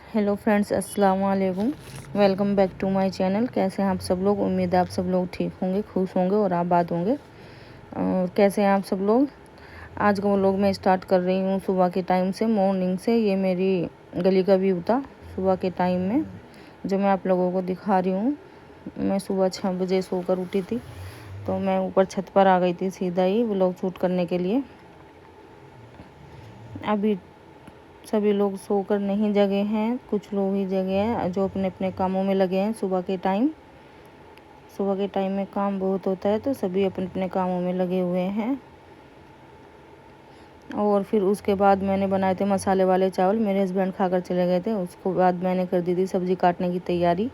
Hello friends, अस्सलाम वालेकुम। Welcome back to my channel. कैसे हैं आप सब लोग? उम्मीद है आप सब लोग ठीक होंगे, खुश होंगे और आबाद होंगे। और कैसे हैं आप सब लोग? आज का व्लॉग मैं स्टार्ट कर रही हूँ सुबह के टाइम से, मॉर्निंग से। ये मेरी गली का व्यू था सुबह के टाइम में, जो मैं आप लोगों को दिखा रही हूँ। मैं सुबह 6 बजे सोकर उठी थी, तो मैं ऊपर छत पर आ गई थी सीधा ही व्लॉग शूट करने के लिए। अभी सभी लोग सोकर नहीं जगे हैं, कुछ लोग ही जगे हैं जो अपने अपने कामों में लगे हैं। सुबह के टाइम में काम बहुत होता है, तो सभी अपने अपने कामों में लगे हुए हैं। और फिर उसके बाद मैंने बनाए थे मसाले वाले चावल। मेरे हस्बैंड खाकर चले गए थे। उसके बाद मैंने कर दी थी सब्ज़ी काटने की तैयारी।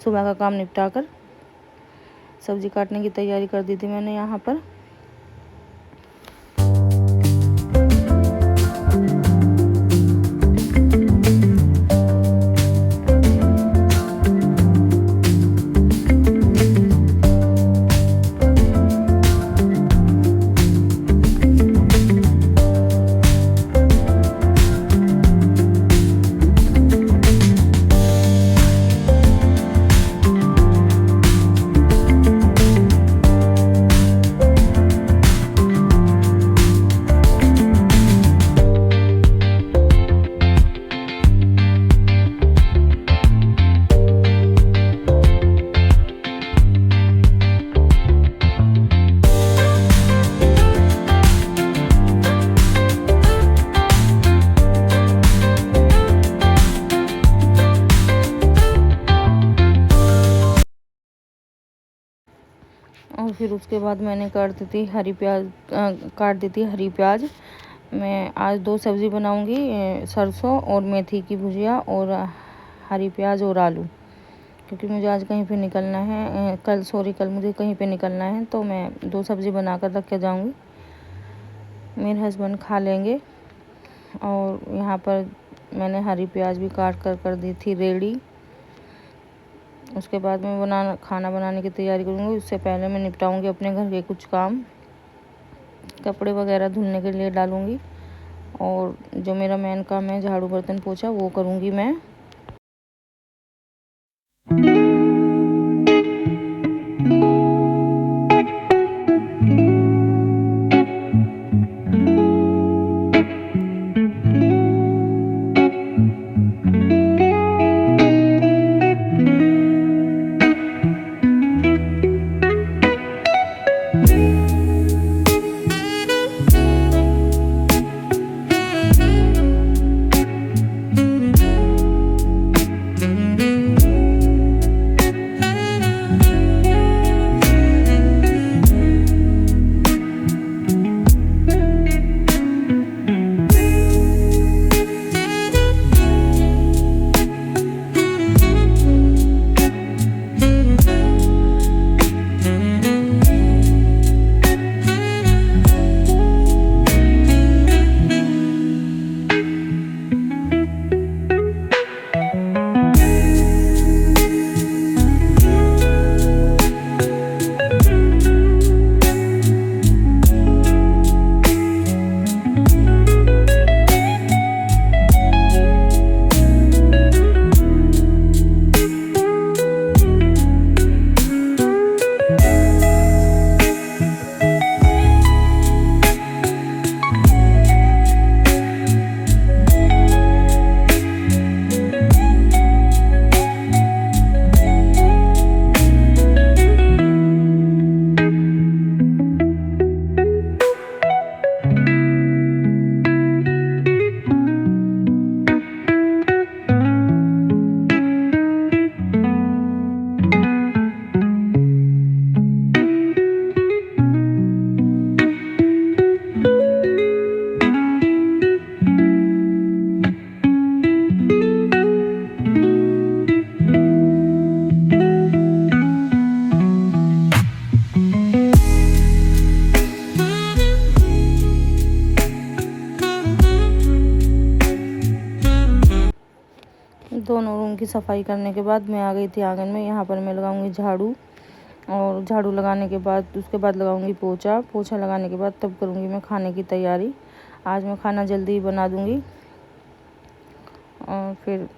सुबह का काम निपटा कर सब्ज़ी काटने की तैयारी कर दी थी मैंने यहाँ पर। और फिर उसके बाद मैंने काट दी थी हरी प्याज। मैं आज 2 सब्ज़ी बनाऊंगी, सरसों और मेथी की भुजिया, और हरी प्याज और आलू, क्योंकि मुझे आज कहीं पे निकलना है। कल मुझे कहीं पे निकलना है, तो मैं 2 सब्ज़ी बना कर रख के जाऊँगी। मेरे हस्बैंड खा लेंगे। और यहाँ पर मैंने हरी प्याज भी काट कर दी थी रेडी। उसके बाद मैं खाना बनाने की तैयारी करूँगी। उससे पहले मैं निपटाऊँगी अपने घर के कुछ काम, कपड़े वगैरह धुलने के लिए डालूँगी। और जो मेरा मेन काम है झाड़ू बर्तन पोछा, वो करूँगी मैं। दोनों रूम की सफाई करने के बाद मैं आ गई थी आंगन में। यहाँ पर मैं लगाऊंगी झाड़ू, और झाड़ू लगाने के बाद उसके बाद लगाऊंगी पोछा लगाने के बाद तब करूँगी मैं खाने की तैयारी। आज मैं खाना जल्दी ही बना दूँगी। और फिर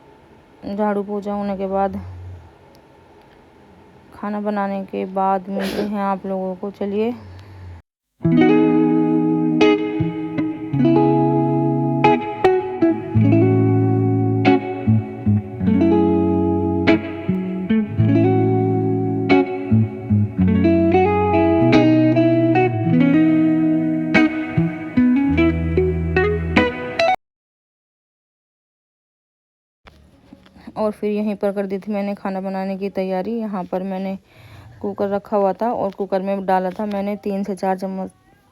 झाड़ू पोछा होने के बाद, खाना बनाने के बाद मिलते हैं आप लोगों को। चलिए। और फिर यहीं पर कर दी थी मैंने खाना बनाने की तैयारी। यहाँ पर मैंने कुकर रखा हुआ था और कुकर में डाला था मैंने 3 से 4 चम्मच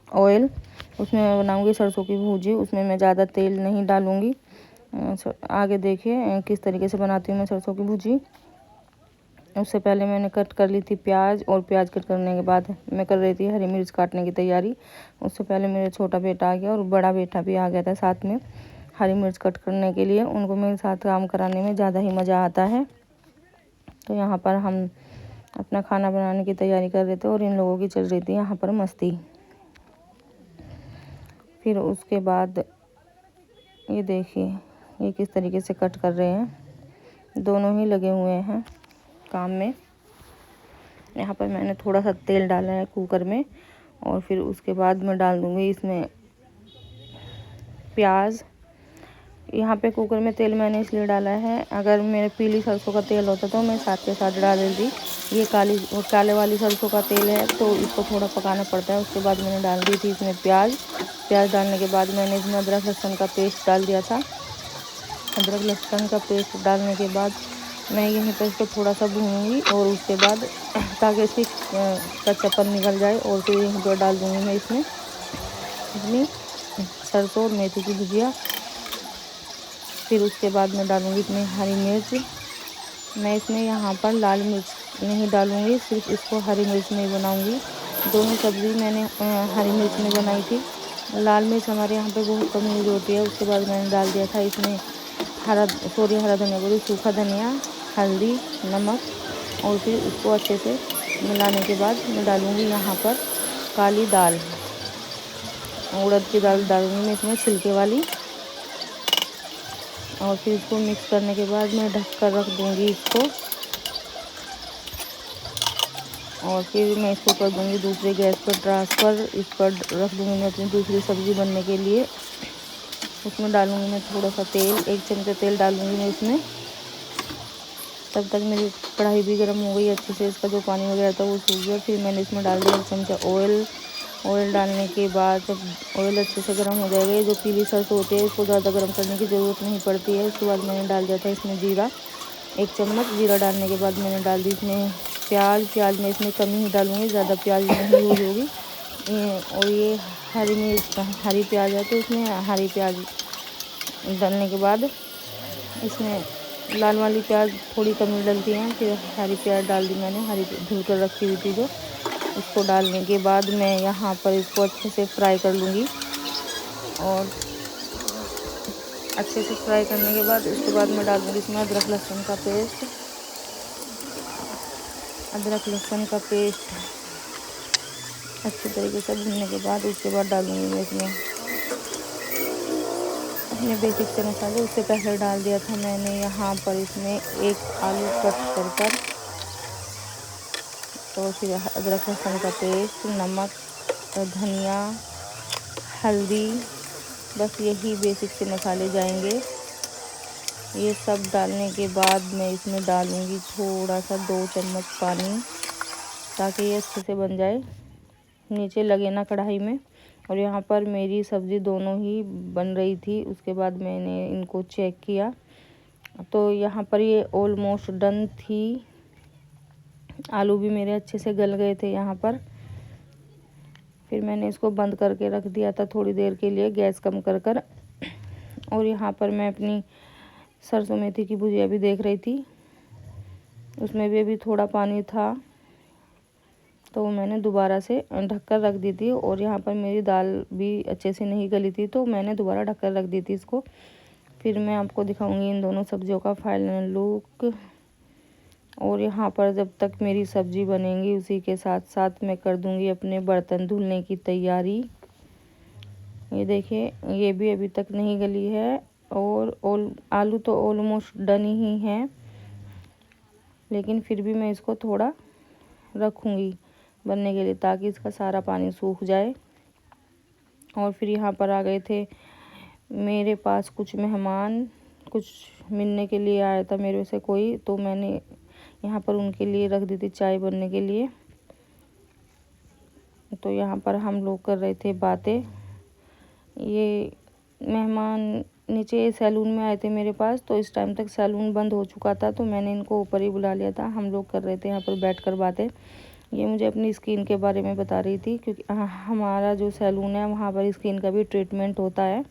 ऑयल। उसमें मैं बनाऊंगी सरसों की भुजी। उसमें मैं ज़्यादा तेल नहीं डालूंगी। आगे देखिए किस तरीके से बनाती हूँ मैं सरसों की भुजी। उससे पहले मैंने कट कर ली थी प्याज, और प्याज कट करने के बाद मैं कर रही थी हरी मिर्च काटने की तैयारी। उससे पहले मेरा छोटा बेटा आ गया और बड़ा बेटा भी आ गया था साथ में हरी मिर्च कट करने के लिए। उनको मेरे साथ काम कराने में ज़्यादा ही मज़ा आता है। तो यहाँ पर हम अपना खाना बनाने की तैयारी कर रहे थे और इन लोगों की चल रही थी यहाँ पर मस्ती। फिर उसके बाद ये देखिए ये किस तरीके से कट कर रहे हैं। दोनों ही लगे हुए हैं काम में। यहाँ पर मैंने थोड़ा सा तेल डाला है कुकर में, और फिर उसके बाद मैं डाल दूँगी इसमें प्याज। यहाँ पे कुकर में तेल मैंने इसलिए डाला है, अगर मेरे पीली सरसों का तेल होता तो मैं साथ के साथ डाल देती। ये काले वाली सरसों का तेल है तो इसको थोड़ा पकाना पड़ता है। उसके बाद मैंने डाल दी थी इसमें प्याज। प्याज डालने के बाद मैंने इसमें अदरक लहसुन का पेस्ट डाल दिया था। अदरक लहसुन का पेस्ट डालने के बाद मैं यहीं पर इसको थोड़ा सा भूनूंगी, और उसके बाद ताकि इसकी कच्चापन निकल जाए, और फिर यहीं पर डाल दूँगी मैं इसमें अपनी सरसों और मेथी की भुजिया। फिर उसके बाद मैं डालूँगी इसमें हरी मिर्च। मैं इसमें यहाँ पर लाल मिर्च नहीं डालूँगी, सिर्फ इसको हरी मिर्च में ही बनाऊँगी। दोनों सब्ज़ी मैंने हरी मिर्च में बनाई थी। लाल मिर्च हमारे यहाँ पे बहुत कम यूज होती है। उसके बाद मैंने डाल दिया था इसमें हरा धनिया बोली, सूखा धनिया, हल्दी, नमक, और फिर इसको अच्छे से मिलाने के बाद मैं डालूँगी यहाँ पर काली दाल, उड़द की दाल डालूँगी मैं इसमें छिलके वाली। और फिर इसको मिक्स करने के बाद मैं ढक कर रख दूँगी इसको, और फिर मैं इसको कर दूँगी दूसरे गैस पर ट्रांसफ़र। इस पर रख दूँगी मैं अपनी दूसरी सब्ज़ी बनने के लिए। उसमें डालूँगी मैं थोड़ा सा तेल, 1 चमचा तेल डालूँगी मैं इसमें। तब तक मेरी कढ़ाई भी गर्म हो गई अच्छे से, इसका जो पानी वगैरह था वो सूख गया। फिर मैंने इसमें डाल दिया 1 चमचा ऑयल। ऑयल डालने के बाद जब ऑयल अच्छे से गर्म हो जाएगा, ये जो पीली सरसों होती है इसको ज़्यादा गर्म करने की ज़रूरत नहीं पड़ती है। उसके बाद मैंने डाल दिया था इसमें जीरा, 1 चम्मच। जीरा डालने के बाद मैंने डाल दी इसमें प्याज मैं इसमें कम ही डालूँगी, ज़्यादा प्याज नहीं यूज होगी। और ये हरी प्याज है तो इसमें हरी प्याज डालने के बाद इसमें लाल वाली प्याज थोड़ी कम डलती हैं। फिर हरी प्याज डाल दी मैंने, हरी धुल कर रखी हुई थी जो। इसको डालने के बाद मैं यहाँ पर इसको अच्छे से फ्राई कर लूँगी, और अच्छे से फ्राई करने के बाद उसके बाद मैं डाल दूँगी इसमें अदरक लहसुन का पेस्ट। अदरक लहसुन का पेस्ट अच्छे तरीके से भूनने के बाद उसके बाद डालूँगी मैं इसमें अपने बेसिक से मसाले। उससे पहले डाल दिया था मैंने यहाँ पर इसमें 1 आलू कट कर। तो फिर अदरक लहसुन का पेस्ट, नमक, धनिया, हल्दी, बस यही बेसिक से मसाले जाएंगे। ये सब डालने के बाद मैं इसमें डालूँगी थोड़ा सा 2 चम्मच पानी, ताकि ये अच्छे से बन जाए, नीचे लगे ना कढ़ाई में। और यहाँ पर मेरी सब्ज़ी दोनों ही बन रही थी। उसके बाद मैंने इनको चेक किया तो यहाँ पर ये ऑलमोस्ट डन थी। आलू भी मेरे अच्छे से गल गए थे यहाँ पर। फिर मैंने इसको बंद करके रख दिया था थोड़ी देर के लिए, गैस कम कर। और यहाँ पर मैं अपनी सरसों मेथी की भुजिया भी देख रही थी, उसमें भी अभी थोड़ा पानी था तो मैंने दोबारा से ढक कर रख दी थी। और यहाँ पर मेरी दाल भी अच्छे से नहीं गली थी तो मैंने दोबारा ढक कर रख दी थी इसको। फिर मैं आपको दिखाऊंगी इन दोनों सब्जियों का फाइनल लुक। और यहाँ पर जब तक मेरी सब्ज़ी बनेगी उसी के साथ साथ मैं कर दूंगी अपने बर्तन धुलने की तैयारी। ये देखिए ये भी अभी तक नहीं गली है, और आलू तो ऑलमोस्ट डन ही है, लेकिन फिर भी मैं इसको थोड़ा रखूँगी बनने के लिए ताकि इसका सारा पानी सूख जाए। और फिर यहाँ पर आ गए थे मेरे पास कुछ मेहमान, कुछ मिलने के लिए आया था मेरे से कोई, तो मैंने यहाँ पर उनके लिए रख दी थी चाय बनने के लिए। तो यहाँ पर हम लोग कर रहे थे बातें। ये मेहमान नीचे सैलून में आए थे मेरे पास, तो इस टाइम तक सैलून बंद हो चुका था, तो मैंने इनको ऊपर ही बुला लिया था। हम लोग कर रहे थे यहाँ पर बैठकर बातें। ये मुझे अपनी स्किन के बारे में बता रही थी, क्योंकि हमारा जो सैलून है वहाँ पर स्किन का भी ट्रीटमेंट होता है।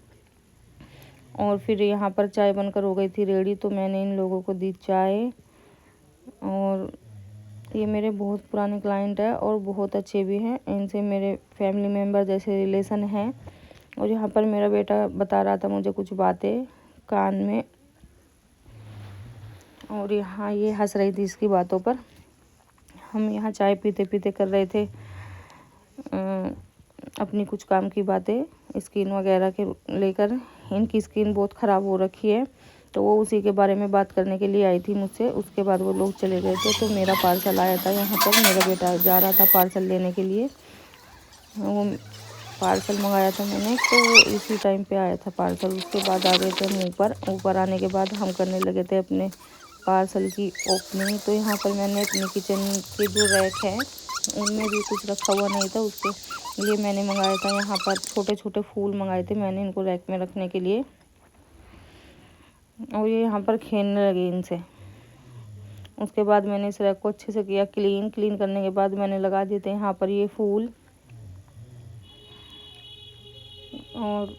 और फिर यहाँ पर चाय बनकर हो गई थी रेडी, तो मैंने इन लोगों को दी चाय। और ये मेरे बहुत पुराने क्लाइंट है और बहुत अच्छे भी हैं, इनसे मेरे फैमिली मेम्बर जैसे रिलेशन हैं। और यहाँ पर मेरा बेटा बता रहा था मुझे कुछ बातें कान में, और यहाँ ये हंस रही थी इसकी बातों पर। हम यहाँ चाय पीते पीते कर रहे थे अपनी कुछ काम की बातें स्किन वगैरह के लेकर। इनकी स्किन बहुत ख़राब हो रखी है, तो वो उसी के बारे में बात करने के लिए आई थी मुझसे। उसके बाद वो लोग चले गए थे, तो मेरा पार्सल आया था। यहाँ पर मेरा बेटा जा रहा था पार्सल लेने के लिए, वो पार्सल मंगाया था मैंने, तो वो इसी टाइम पे आया था पार्सल। उसके बाद आ गए थे हम ऊपर आने के बाद हम करने लगे थे अपने पार्सल की ओपनिंग। तो यहाँ पर मैंने अपने किचन के जो रैक है उनमें भी कुछ रखा हुआ नहीं था, उसके लिए मैंने मंगाया था यहाँ पर छोटे छोटे फूल मंगाए थे मैंने इनको रैक में रखने के लिए। और ये यहाँ पर खेलने लगे इनसे। उसके बाद मैंने इस रैक को अच्छे से किया क्लीन करने के बाद मैंने लगा दिए थे यहाँ पर ये फूल। और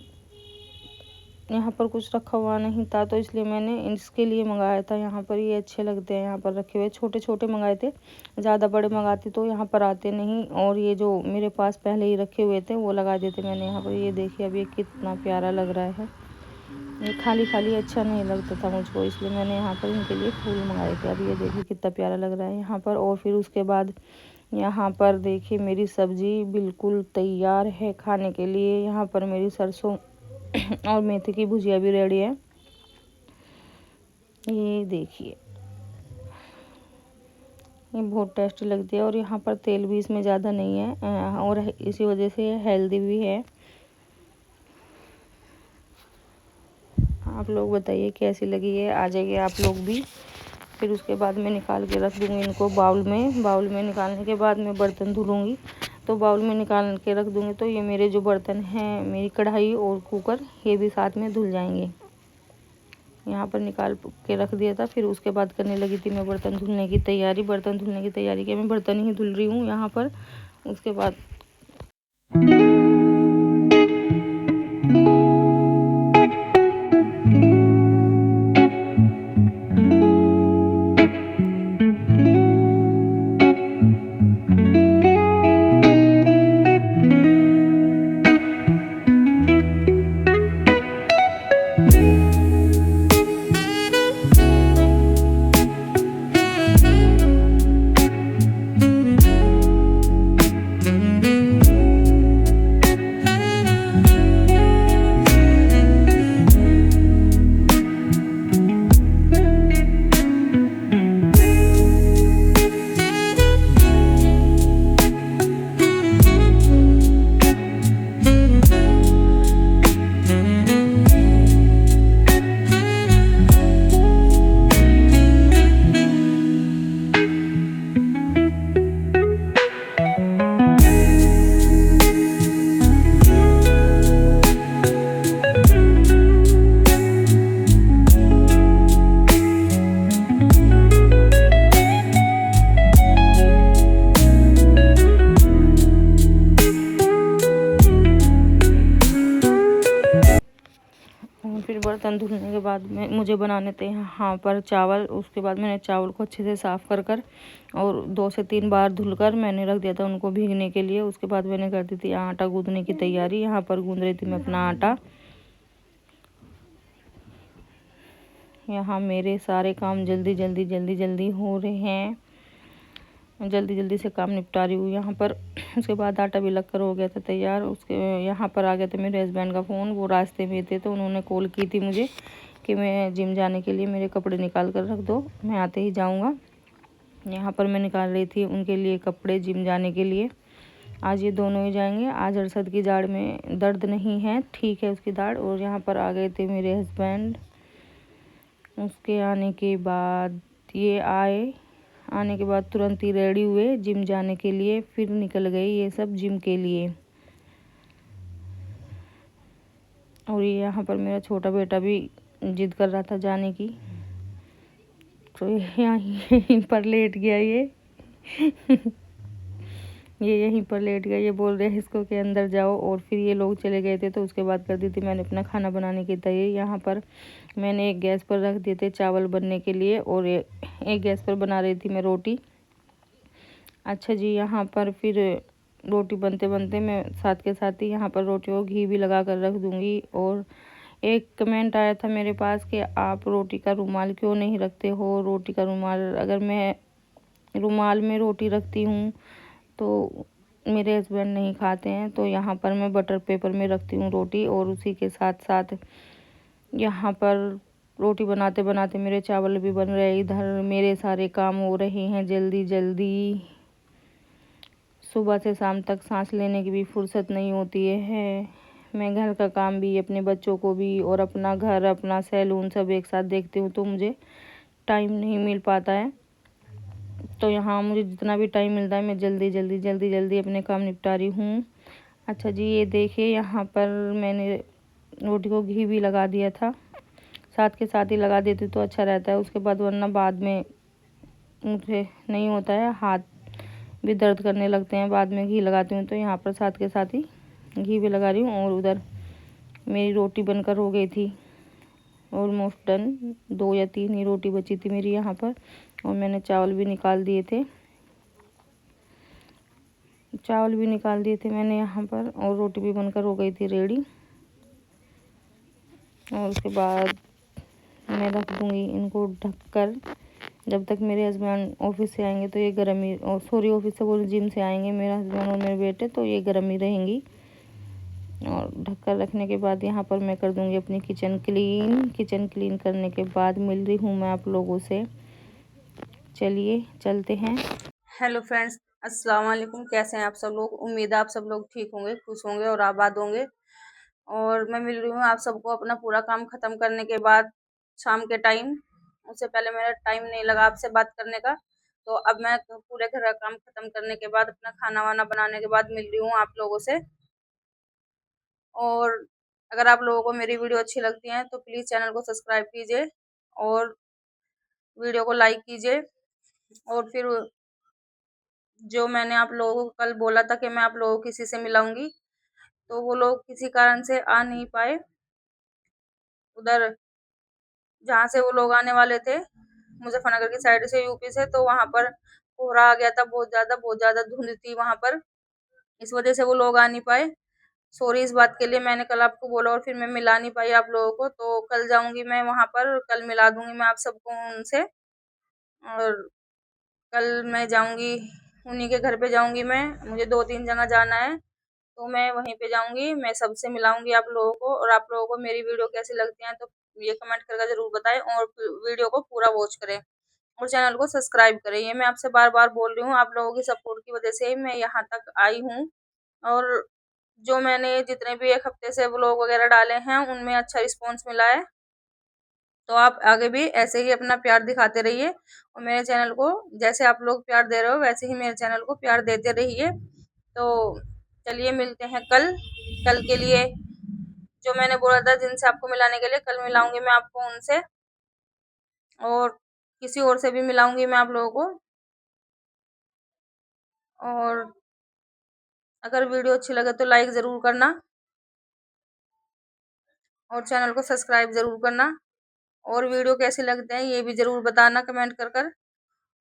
यहाँ पर कुछ रखा हुआ नहीं था, तो इसलिए मैंने इसके लिए मंगाया था। यहाँ पर ये अच्छे लगते हैं यहाँ पर रखे हुए, छोटे छोटे मंगाए थे, ज़्यादा बड़े मंगाती तो यहाँ पर आते नहीं। और ये जो मेरे पास पहले ही रखे हुए थे वो लगा देते मैंने यहाँ पर। ये देखिए अब ये कितना प्यारा लग रहा है। ये खाली खाली अच्छा नहीं लगता था मुझको, इसलिए मैंने यहाँ पर इनके लिए फूल मंगाए थे। अब ये देखिए कितना प्यारा लग रहा है यहाँ पर। और फिर उसके बाद यहाँ पर देखिए मेरी सब्ज़ी बिल्कुल तैयार है खाने के लिए। यहाँ पर मेरी सरसों और मेथी की भुजिया भी रेडी है, ये देखिए ये बहुत टेस्टी लगती है। और यहाँ पर तेल भी इसमें ज़्यादा नहीं है, और इसी वजह से ये हेल्दी भी है। आप लोग बताइए कैसी लगी है, आ जाइए आप लोग भी। फिर उसके बाद मैं निकाल के रख दूँगी इनको बाउल में निकालने के बाद मैं बर्तन धुलूँगी, तो बाउल में निकाल के रख दूँगी। तो ये मेरे जो बर्तन हैं, मेरी कढ़ाई और कुकर, ये भी साथ में धुल जाएंगे। यहाँ पर निकाल के रख दिया था। फिर उसके बाद करने लगी थी मैं बर्तन धुलने की तैयारी। बर्तन धुलने की तैयारी के मैं बर्तन ही धुल रही हूँ यहाँ पर। उसके बाद बर्तन धुलने के बाद में मुझे बनाने थे यहाँ पर चावल। उसके बाद मैंने चावल को अच्छे से साफ़ कर और 2 से 3 बार धुलकर मैंने रख दिया था उनको भीगने के लिए। उसके बाद मैंने कर दी थी आटा गूँथने की तैयारी। यहाँ पर गूँथ रही थी मैं अपना आटा। यहाँ मेरे सारे काम जल्दी जल्दी हो रहे हैं। जल्दी जल्दी से काम निपटा रही हूँ यहाँ पर। उसके बाद आटा भी लगकर हो गया था तैयार। उसके यहाँ पर आ गया था मेरे हस्बैंड का फ़ोन, वो रास्ते में थे तो उन्होंने कॉल की थी मुझे कि मैं जिम जाने के लिए मेरे कपड़े निकाल कर रख दो, मैं आते ही जाऊँगा। यहाँ पर मैं निकाल रही थी उनके लिए कपड़े जिम जाने के लिए। आज ये दोनों ही जाएंगे। आज अरसद की दाढ़ में दर्द नहीं है, ठीक है उसकी दाढ़। और यहाँ पर आ गए थे मेरे हस्बैंड। उसके आने के बाद ये आने के बाद तुरंत ही रेडी हुए जिम जाने के लिए। फिर निकल गए ये सब जिम के लिए। और ये यहाँ पर मेरा छोटा बेटा भी जिद कर रहा था जाने की, तो यहाँ यहीं पर लेट गया ये ये यहीं पर लेट गया। ये बोल रहे हैं इसको कि अंदर जाओ। और फिर ये लोग चले गए थे तो उसके बाद कर दी थी मैंने अपना खाना बनाने की तैयारी। यहाँ पर मैंने एक गैस पर रख दिए थे चावल बनने के लिए और एक गैस पर बना रही थी मैं रोटी। अच्छा जी, यहाँ पर फिर रोटी बनते बनते मैं साथ के साथ ही यहाँ पर रोटी को घी भी लगा कर रख दूँगी। और एक कमेंट आया था मेरे पास कि आप रोटी का रुमाल क्यों नहीं रखते हो। रोटी का रुमाल, अगर मैं रुमाल में रोटी रखती हूँ तो मेरे हस्बैंड नहीं खाते हैं, तो यहाँ पर मैं बटर पेपर में रखती हूँ रोटी। और उसी के साथ साथ यहाँ पर रोटी बनाते बनाते मेरे चावल भी बन रहे हैं। इधर मेरे सारे काम हो रहे हैं जल्दी जल्दी। सुबह से शाम तक सांस लेने की भी फुर्सत नहीं होती है। मैं घर का काम भी, अपने बच्चों को भी और अपना घर, अपना सैलून सब एक साथ देखती हूँ तो मुझे टाइम नहीं मिल पाता है। तो यहाँ मुझे जितना भी टाइम मिलता है मैं जल्दी जल्दी जल्दी जल्दी अपने काम निपटा रही हूँ। अच्छा जी, ये देखिए यहाँ पर मैंने रोटी को घी भी लगा दिया था। साथ के साथ ही लगा देती तो अच्छा रहता है, उसके बाद वरना बाद में मुझे नहीं होता है, हाथ भी दर्द करने लगते हैं बाद में घी लगाती हूँ। तो यहाँ पर साथ के साथ ही घी भी लगा रही हूँ। और उधर मेरी रोटी बनकर हो गई थी ऑलमोस्ट डन। 2 या 3 ही रोटी बची थी मेरी यहाँ पर। और मैंने चावल भी निकाल दिए थे मैंने यहाँ पर। और रोटी भी बनकर हो गई थी रेडी। और उसके बाद मैं रख दूँगी इनको ढककर जब तक मेरे हस्बैंड ऑफिस से आएंगे। तो ये गर्म ही, सॉरी ऑफिस से बोल, जिम से आएंगे मेरा हस्बैंड और मेरे बेटे, तो ये गर्म ही रहेंगी। और ढककर रखने के बाद यहाँ पर मैं कर दूँगी अपनी किचन क्लीन करने के बाद मिल रही हूँ मैं आप लोगों से। चलिए चलते हैं। हेलो फ्रेंड्स, अस्सलाम वालेकुम। कैसे हैं आप सब लोग? उम्मीद है आप सब लोग ठीक होंगे, खुश होंगे और आबाद होंगे। और मैं मिल रही हूँ आप सबको अपना पूरा काम ख़त्म करने के बाद शाम के टाइम। उससे पहले मेरा टाइम नहीं लगा आपसे बात करने का। तो अब मैं पूरे घर का काम ख़त्म करने के बाद, अपना खाना वाना बनाने के बाद मिल रही हूँ आप लोगों से। और अगर आप लोगों को मेरी वीडियो अच्छी लगती है तो प्लीज़ चैनल को सब्सक्राइब कीजिए और वीडियो को लाइक कीजिए। और फिर जो मैंने आप लोगों को कल बोला था कि मैं आप लोगों को किसी से मिलाऊंगी, तो वो लोग किसी कारण से आ नहीं पाए। उधर जहाँ से वो लोग आने वाले थे, मुजफ्फरनगर की साइड से, यूपी से, तो वहाँ पर कोहरा आ गया था बहुत ज़्यादा धुंध थी वहाँ पर। इस वजह से वो लोग आ नहीं पाए। सॉरी इस बात के लिए, मैंने कल आपको बोला और फिर मैं मिला नहीं पाई आप लोगों को। तो कल जाऊंगी मैं वहाँ पर, कल मिला दूंगी मैं आप सबको उनसे। और कल मैं जाऊंगी उन्हीं के घर पे जाऊंगी मैं। मुझे 2-3 जगह जाना है तो मैं वहीं पे जाऊंगी, मैं सबसे मिलाऊंगी आप लोगों को। और आप लोगों को मेरी वीडियो कैसी लगती है तो ये कमेंट करके ज़रूर बताएं और वीडियो को पूरा वॉच करें और चैनल को सब्सक्राइब करें। ये मैं आपसे बार बार बोल रही हूँ, आप लोगों की सपोर्ट की वजह से ही मैं यहाँ तक आई हूँ। और जो मैंने जितने भी 1 हफ्ते से व्लॉग वगैरह डाले हैं उनमें अच्छा रिस्पॉन्स मिला है। तो आप आगे भी ऐसे ही अपना प्यार दिखाते रहिए और मेरे चैनल को जैसे आप लोग प्यार दे रहे हो वैसे ही मेरे चैनल को प्यार देते रहिए। तो चलिए मिलते हैं कल के लिए। जो मैंने बोला था जिनसे आपको मिलाने के लिए, कल मिलाऊंगी मैं आपको उनसे। और किसी और से भी मिलाऊंगी मैं आप लोगों को। और अगर वीडियो अच्छी लगे तो लाइक ज़रूर करना और चैनल को सब्सक्राइब ज़रूर करना। और वीडियो कैसे लगते हैं ये भी ज़रूर बताना कमेंट कर।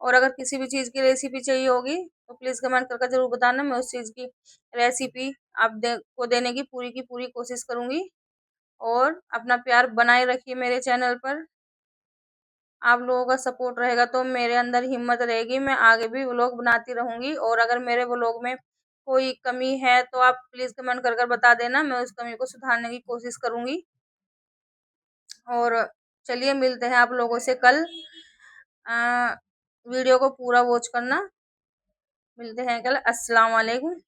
और अगर किसी भी चीज़ की रेसिपी चाहिए होगी तो प्लीज़ कमेंट करके ज़रूर बताना, मैं उस चीज़ की रेसिपी को देने की पूरी कोशिश करूँगी। और अपना प्यार बनाए रखिए मेरे चैनल पर। आप लोगों का सपोर्ट रहेगा तो मेरे अंदर हिम्मत रहेगी, मैं आगे भी व्लॉग बनाती रहूंगी। और अगर मेरे व्लॉग में कोई कमी है तो आप प्लीज कमेंट कर बता देना, मैं उस कमी को सुधारने की कोशिश करूंगी। और चलिए मिलते हैं आप लोगों से कल। वीडियो को पूरा वॉच करना। मिलते हैं कल। अस्सलाम वालेकुम।